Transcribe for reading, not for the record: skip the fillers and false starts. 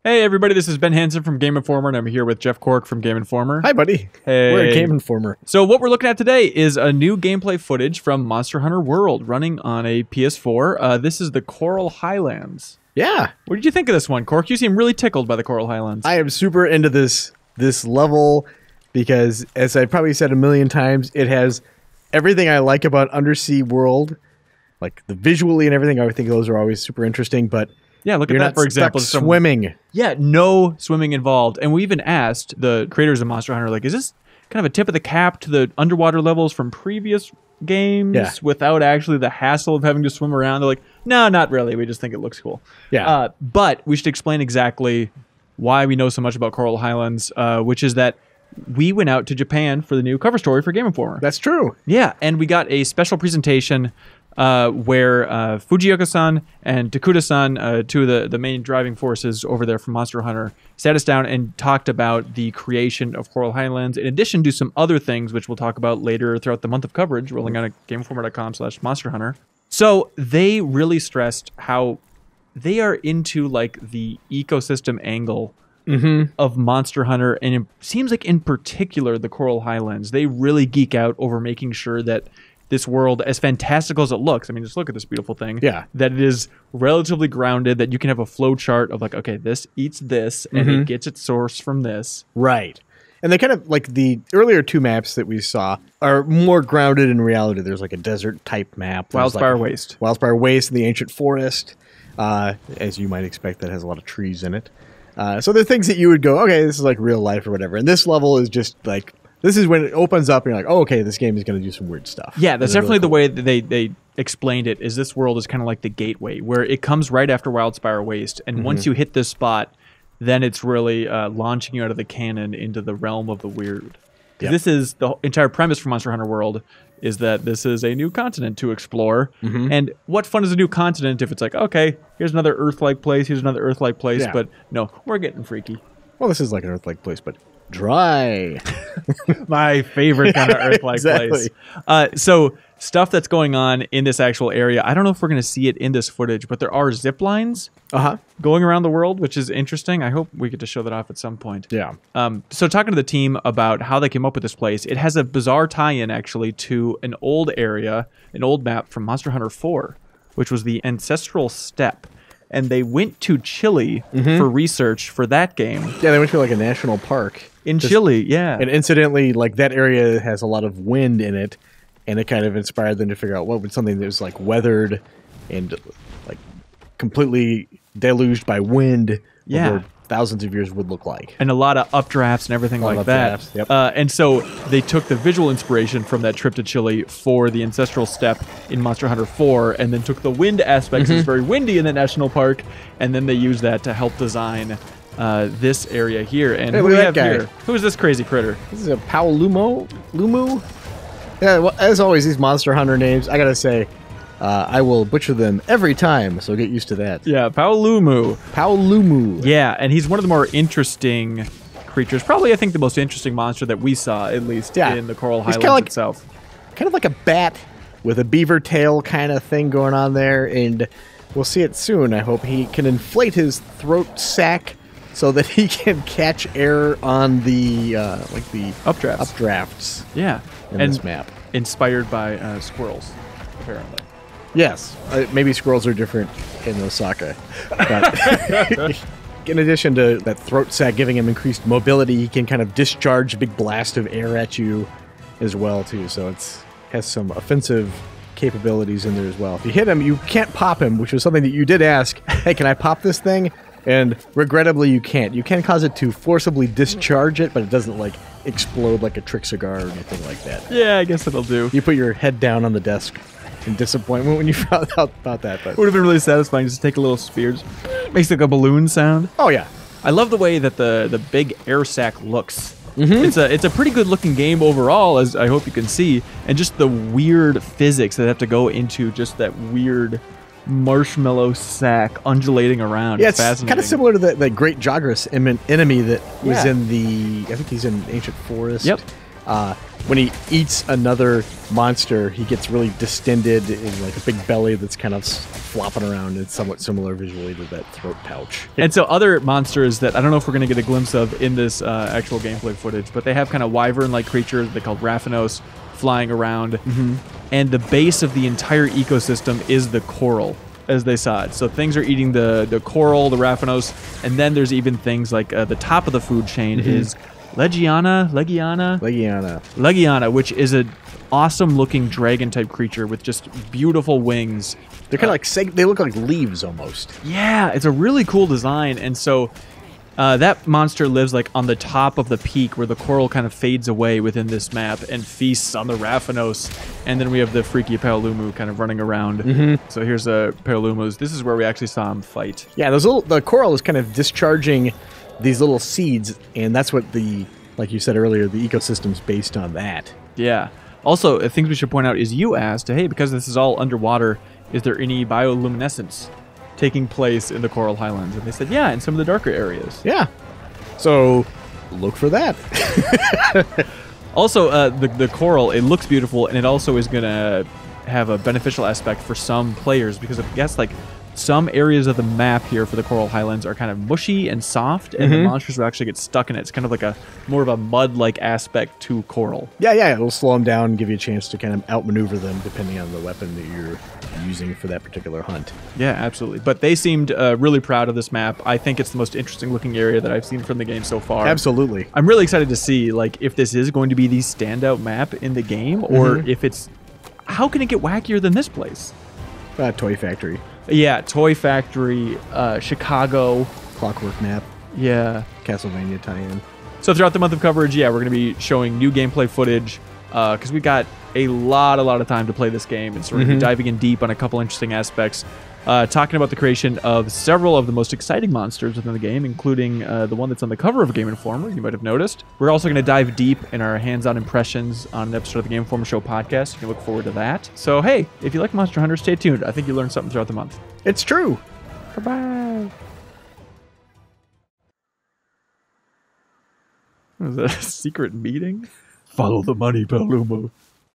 Hey everybody, this is Ben Hanson from Game Informer, and I'm here with Jeff Cork from Game Informer. Hi, buddy. Hey. We're a Game Informer. So what we're looking at today is a new gameplay footage from Monster Hunter World running on a PS4. This is the Coral Highlands. Yeah. What did you think of this one, Cork? You seem really tickled by the Coral Highlands. I am super into this level because, as I probably said a million times, it has everything I like about Undersea World, like the visually and everything. I think those are always super interesting, but yeah, look at you're that, not for example. stuck swimming. Yeah, no swimming involved. And we even asked the creators of Monster Hunter, like, is this kind of a tip of the cap to the underwater levels from previous games without actually the hassle of having to swim around? They're like, no, not really. We just think it looks cool. Yeah. But we should explain exactly why we know so much about Coral Highlands, which is that we went out to Japan for the new cover story for Game Informer. That's true. Yeah, and we got a special presentation where Fujioka-san and Takuda-san, two of the main driving forces over there from Monster Hunter, sat us down and talked about the creation of Coral Highlands, in addition to some other things, which we'll talk about later throughout the month of coverage, rolling out at GameInformer.com/Monster Hunter. So they really stressed how they are into like the ecosystem angle of Monster Hunter, and it seems like in particular the Coral Highlands, they really geek out over making sure that this world, as fantastical as it looks, I mean, just look at this beautiful thing, that it is relatively grounded, that you can have a flow chart of like, okay, this eats this, and it gets its source from this. Right. And they kind of, like the earlier two maps that we saw are more grounded in reality. There's like a desert type map. Wildspire Waste. Wildspire Waste and the Ancient Forest, as you might expect, that has a lot of trees in it. So they're things that you would go, okay, this is like real life or whatever. And this level is just like, this is when it opens up and you're like, oh, okay, this game is going to do some weird stuff. Yeah, that's definitely the way that they explained it, is this world is kind of like the gateway, where it comes right after Wildspire Waste. And once you hit this spot, then it's really launching you out of the canon into the realm of the weird. This is the entire premise for Monster Hunter World, is that this is a new continent to explore. And what fun is a new continent if it's like, okay, here's another Earth-like place, here's another Earth-like place, but no, we're getting freaky. Well, this is like an Earth-like place, but dry. My favorite kind of Earth-like place. So stuff that's going on in this actual area, I don't know if we're going to see it in this footage, but there are zip lines going around the world, which is interesting. I hope we get to show that off at some point. Yeah. So talking to the team about how they came up with this place, it has a bizarre tie-in actually to an old area, an old map from Monster Hunter 4, which was the Ancestral Steppe. And they went to Chile for research for that game. Yeah, they went to like a national park. In Chile, yeah. And incidentally, like that area has a lot of wind in it, and it kind of inspired them to figure out what would something that was like weathered and like completely deluged by wind over thousands of years would look like. And a lot of updrafts and everything like that. And so they took the visual inspiration from that trip to Chile for the Ancestral Steppe in Monster Hunter 4, and then took the wind aspects, it's very windy in the national park, and then they used that to help design this area here. And who do we have here? Who is this crazy critter? This is a Paolumu? Yeah, well, as always, these Monster Hunter names, I gotta say, I will butcher them every time, so get used to that. Yeah, Paolumu. Paolumu. Yeah, and he's one of the more interesting creatures. Probably, I think, the most interesting monster that we saw, at least in the Coral Highlands itself. Kind of like a bat with a beaver tail kind of thing going on there, and we'll see it soon. I hope he can inflate his throat sac so that he can catch air on the like the updrafts. Yeah, in this map, inspired by squirrels, apparently. Yes, maybe squirrels are different in Osaka. But in addition to that throat sac giving him increased mobility, he can kind of discharge a big blast of air at you as well too. So it has some offensive capabilities in there as well. If you hit him, you can't pop him, which was something that you did ask. Hey, can I pop this thing? And regrettably, you can't. You can cause it to forcibly discharge it, but it doesn't like explode like a trick cigar or anything like that. Yeah, I guess it'll do. You put your head down on the desk in disappointment when you found out about that. But it would have been really satisfying just to take a little spear. Makes like a balloon sound. Oh yeah. I love the way that the big air sac looks. It's a pretty good looking game overall, as I hope you can see, and just the weird physics that have to go into just that weird marshmallow sack undulating around. Yeah, it's kind of similar to the great Jagras enemy that was in the, I think he's in Ancient Forest. Yep. When he eats another monster, he gets really distended in like a big belly that's kind of flopping around. It's somewhat similar visually to that throat pouch. And so other monsters that I don't know if we're going to get a glimpse of in this actual gameplay footage, but they have kind of wyvern-like creatures they call Raphanos flying around. And the base of the entire ecosystem is the coral, as they saw it. So things are eating the coral, the Raphanos, and then there's even things like the top of the food chain is Lejiana, which is an awesome-looking dragon-type creature with just beautiful wings. They're kind of like they look like leaves almost. Yeah, it's a really cool design, and so that monster lives like on the top of the peak where the coral kind of fades away within this map and feasts on the Raphanos. And then we have the freaky Paolumu kind of running around. So here's a Paolumus. This is where we actually saw him fight. Yeah, the coral is kind of discharging these little seeds, and that's what like you said earlier, the ecosystem's based on that. Yeah. Also, things we should point out is you asked, hey, because this is all underwater, is there any bioluminescence taking place in the Coral Highlands? And they said, yeah, in some of the darker areas. Yeah. So look for that. Also, the coral, it looks beautiful, and it also is going to have a beneficial aspect for some players because I guess like some areas of the map here for the Coral Highlands are kind of mushy and soft, and the monsters will actually get stuck in it. It's kind of like more of a mud-like aspect to coral. Yeah, it'll slow them down and give you a chance to kind of outmaneuver them depending on the weapon that you're using for that particular hunt. Yeah, absolutely. But they seemed really proud of this map. I think it's the most interesting-looking area that I've seen from the game so far. Absolutely. I'm really excited to see like if this is going to be the standout map in the game, or if it's... How can it get wackier than this place? Toy Factory. Yeah, Toy Factory, Chicago. Clockwork Map. Yeah. Castlevania tie-in. So throughout the month of coverage, yeah, we're going to be showing new gameplay footage because we got a lot of time to play this game. And so we're going to be diving in deep on a couple interesting aspects, talking about the creation of several of the most exciting monsters within the game, including the one that's on the cover of Game Informer, you might have noticed. We're also going to dive deep in our hands-on impressions on an episode of the Game Informer Show podcast. You can look forward to that. So, hey, if you like Monster Hunter, stay tuned. I think you learned something throughout the month. It's true. Bye-bye. Was that a secret meeting? Follow the money, Paolumu.